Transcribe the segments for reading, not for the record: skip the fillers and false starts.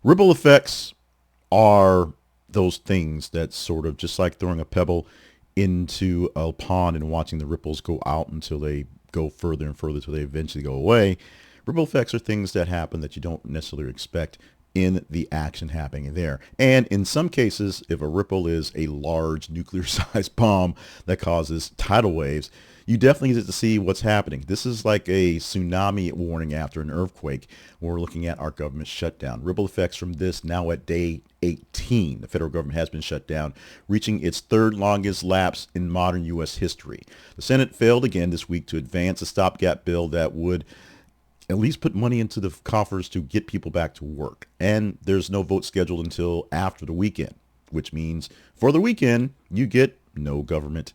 Ripple effects are those things that sort of just like throwing a pebble into a pond and watching the ripples go out until they go further and further till they eventually go away. Ripple effects are things that happen that you don't necessarily expect in the action happening there. And in some cases, if a ripple is a large nuclear sized bomb that causes tidal waves, you definitely get to see what's happening. This is like a tsunami warning after an earthquake when we're looking at our government shutdown. Ripple effects from this now at day 18. The federal government has been shut down, reaching its third longest lapse in modern U.S. history. The Senate failed again this week to advance a stopgap bill that would at least put money into the coffers to get people back to work. And there's no vote scheduled until after the weekend, which means for the weekend, you get no government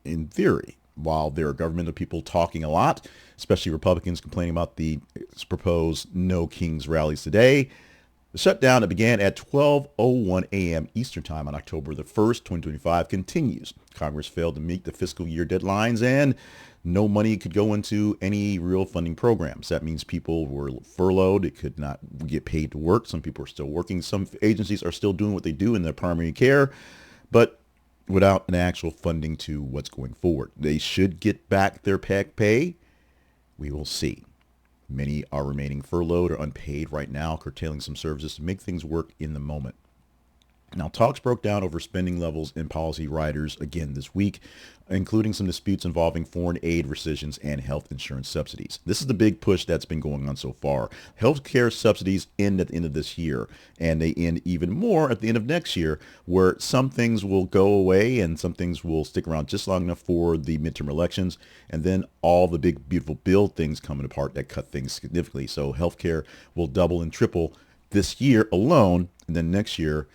in theory. While there are governmental people talking a lot, especially Republicans complaining about the proposed No Kings rallies today, the shutdown that began at 12:01 a.m. Eastern Time on October the 1st, 2025 continues. Congress failed to meet the fiscal year deadlines and no money could go into any real funding programs. That means people were furloughed. It could not get paid to work. Some people are still working. Some agencies are still doing what they do in their primary care, but without an actual funding to what's going forward. They should get back their pay. We will see. Many are remaining furloughed or unpaid right now, curtailing some services to make things work in the moment. Now, talks broke down over spending levels and policy riders again this week, including some disputes involving foreign aid rescissions and health insurance subsidies. This is the big push that's been going on so far. Healthcare subsidies end at the end of this year, and they end even more at the end of next year, where some things will go away and some things will stick around just long enough for the midterm elections, and then all the big, beautiful bill things coming apart that cut things significantly. So healthcare will double and triple this year alone, and then next year,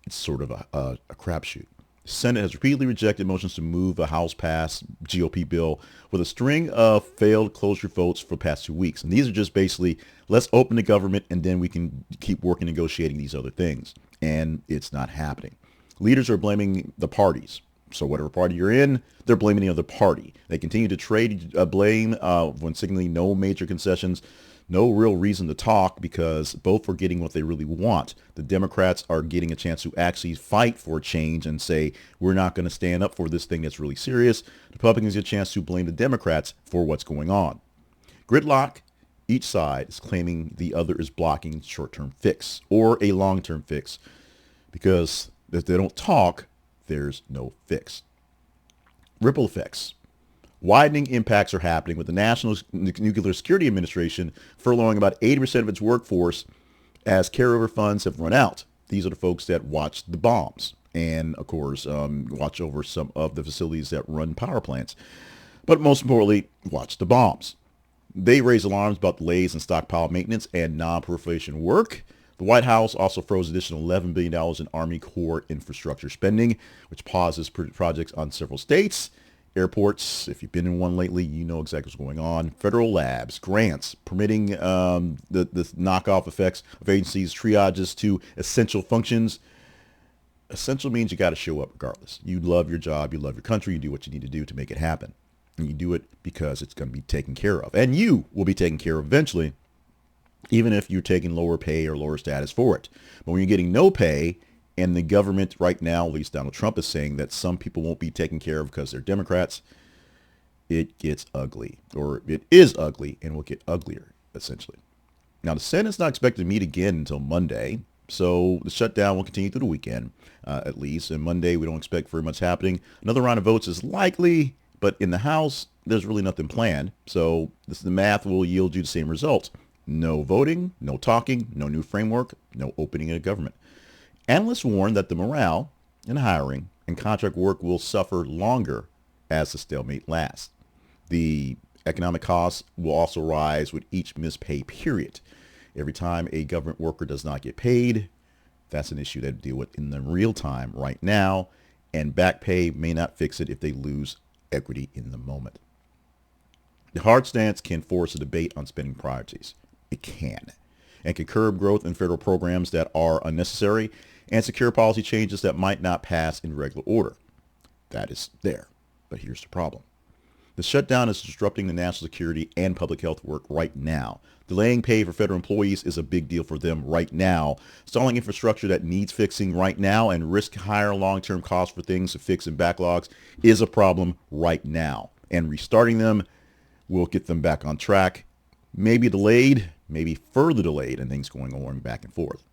it's sort of a crapshoot. The Senate has repeatedly rejected motions to move a House-passed GOP bill with a string of failed cloture votes for the past 2 weeks. And these are just basically, let's open the government and then we can keep working negotiating these other things. And it's not happening. Leaders are blaming the parties. So whatever party you're in, they're blaming the other party. They continue to trade blame when signaling no major concessions. No real reason to talk because both are getting what they really want. The Democrats are getting a chance to actually fight for change and say, we're not going to stand up for this thing that's really serious. The Republicans get a chance to blame the Democrats for what's going on. Gridlock, each side is claiming the other is blocking short-term fix or a long-term fix because if they don't talk, there's no fix. Ripple effects. Widening impacts are happening with the National Nuclear Security Administration furloughing about 80% of its workforce as carryover funds have run out. These are the folks that watch the bombs and, of course, watch over some of the facilities that run power plants. But most importantly, watch the bombs. They raise alarms about delays in stockpile maintenance and non-proliferation work. The White House also froze additional $11 billion in Army Corps infrastructure spending, which pauses projects on several states. Airports, if you've been in one lately, you know exactly what's going on. Federal labs, grants, permitting the knockoff effects of agencies, triages to essential functions. Essential means you got to show up regardless. You love your job, you love your country, you do what you need to do to make it happen. And you do it because it's going to be taken care of. And you will be taken care of eventually, even if you're taking lower pay or lower status for it. But when you're getting no pay, and the government right now, at least Donald Trump, is saying that some people won't be taken care of because they're Democrats, it gets ugly, or it is ugly and will get uglier, essentially. Now, the Senate's not expected to meet again until Monday, so the shutdown will continue through the weekend, at least. And Monday, we don't expect very much happening. Another round of votes is likely, but in the House, there's really nothing planned. So the math will yield you the same results. No voting, no talking, no new framework, no opening of government. Analysts warn that the morale in hiring and contract work will suffer longer as the stalemate lasts. The economic costs will also rise with each missed pay period. Every time a government worker does not get paid, that's an issue they deal with in the real time right now, and back pay may not fix it if they lose equity in the moment. The hard stance can force a debate on spending priorities. It can. And can curb growth in federal programs that are unnecessary and secure policy changes that might not pass in regular order. That is there. But here's the problem. The shutdown is disrupting the national security and public health work right now. Delaying pay for federal employees is a big deal for them right now. Stalling infrastructure that needs fixing right now and risk higher long-term costs for things to fix and backlogs is a problem right now. And restarting them will get them back on track. Maybe delayed, maybe further delayed, and things going on back and forth.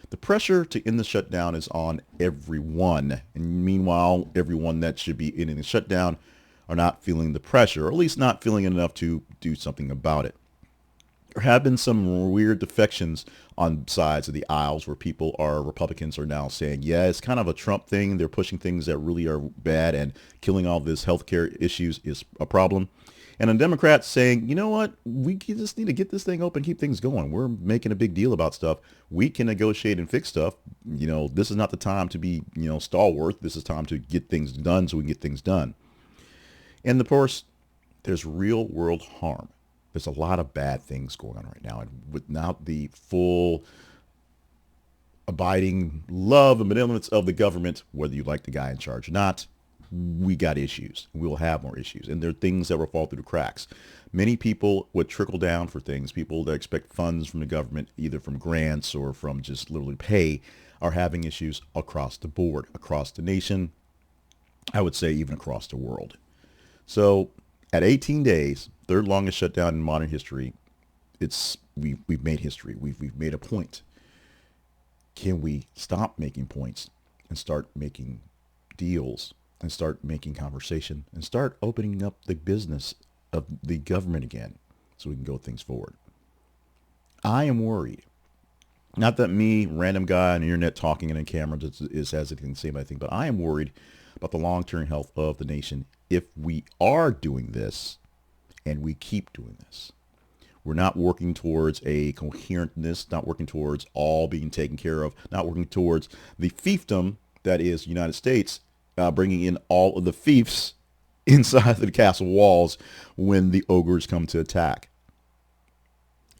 The pressure to end the shutdown is on everyone. And meanwhile, everyone that should be ending the shutdown are not feeling the pressure, or at least not feeling enough to do something about it. There have been some weird defections on sides of the aisles where Republicans are now saying, yeah, it's kind of a Trump thing. They're pushing things that really are bad, and killing all this healthcare issues is a problem. And on Democrats saying, you know what, we just need to get this thing open, keep things going. We're making a big deal about stuff. We can negotiate and fix stuff. This is not the time to be, stalwart. This is time to get things done so we can get things done. And of course, there's real world harm. There's a lot of bad things going on right now. And without the full abiding love and benevolence of the government, whether you like the guy in charge or not, we got issues. We'll have more issues. And there are things that will fall through the cracks. Many people would trickle down for things. People that expect funds from the government, either from grants or from just literally pay, are having issues across the board, across the nation, I would say even across the world. So at 18 days, third longest shutdown in modern history, we've made history. We've made a point. Can we stop making points and start making deals and start making conversation and start opening up the business of the government again so we can go things forward? I am worried. Not that me, random guy on the internet talking in a camera has anything to say about anything, but I am worried about the long-term health of the nation if we are doing this and we keep doing this. We're not working towards a coherentness, not working towards all being taken care of, not working towards the fiefdom that is the United States, bringing in all of the fiefs inside the castle walls when the ogres come to attack.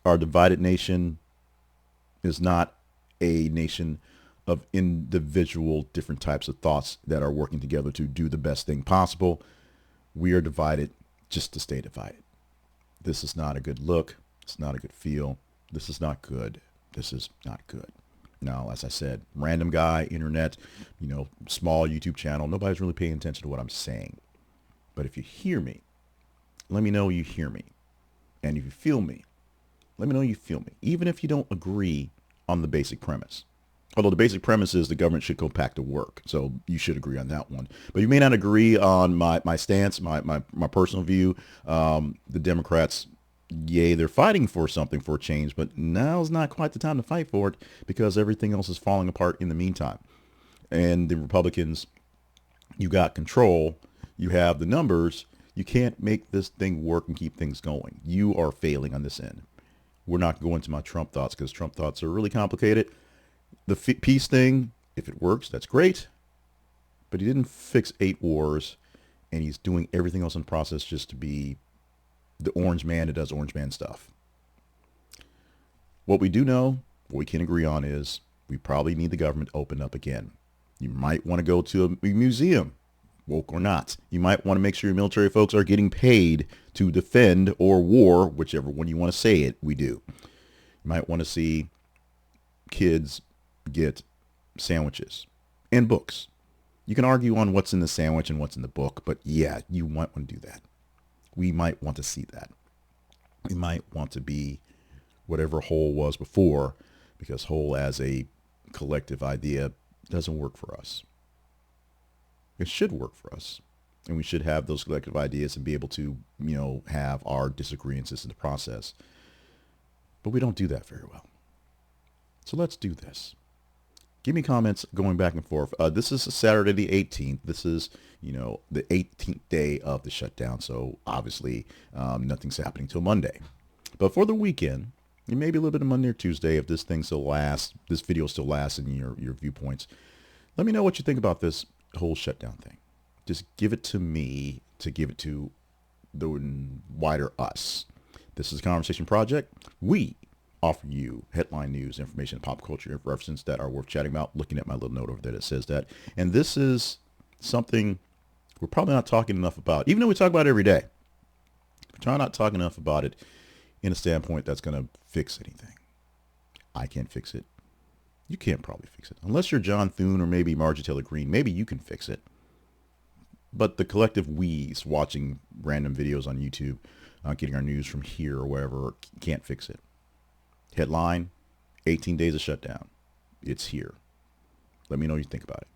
Our divided nation is not a nation of individual different types of thoughts that are working together to do the best thing possible. We are divided just to stay divided. This is not a good look. It's not a good feel. This is not good. This is not good. Now, as I said, random guy, internet, small YouTube channel. Nobody's really paying attention to what I'm saying. But if you hear me, let me know you hear me. And if you feel me, let me know you feel me. Even if you don't agree on the basic premise. Although the basic premise is the government should go back to work. So you should agree on that one. But you may not agree on my stance, my personal view. The Democrats, yay, they're fighting for something, for a change. But now's not quite the time to fight for it because everything else is falling apart in the meantime. And the Republicans, you got control. You have the numbers. You can't make this thing work and keep things going. You are failing on this end. We're not going to my Trump thoughts because Trump thoughts are really complicated. The peace thing, if it works, that's great. But he didn't fix 8 wars, and he's doing everything else in the process just to be the orange man that does orange man stuff. What we do know, what we can agree on is we probably need the government to open up again. You might want to go to a museum, woke or not. You might want to make sure your military folks are getting paid to defend or war, whichever one you want to say it, we do. You might want to see kids get sandwiches and books. You can argue on what's in the sandwich and what's in the book, but yeah, you might want to do that. We might want to see that. We might want to be whatever whole was before, because whole as a collective idea doesn't work for us. It should work for us. And we should have those collective ideas and be able to, have our disagreements in the process. But we don't do that very well. So let's do this. Give me comments going back and forth. This is Saturday the 18th. This is, the 18th day of the shutdown. So obviously nothing's happening till Monday. But for the weekend, maybe a little bit of Monday or Tuesday, if this thing still lasts, this video still lasts in your viewpoints, let me know what you think about this whole shutdown thing. Just give it to me to give it to the wider us. This is a conversation project. We offer you headline news, information, pop culture references that are worth chatting about. Looking at my little note over there that says that. And this is something we're probably not talking enough about, even though we talk about it every day, we're trying not talking enough about it in a standpoint that's going to fix anything. I can't fix it. You can't probably fix it. Unless you're John Thune or maybe Marjorie Taylor Greene, maybe you can fix it. But the collective we's watching random videos on YouTube, getting our news from here or wherever, can't fix it. Headline, 18 days of shutdown. It's here. Let me know what you think about it.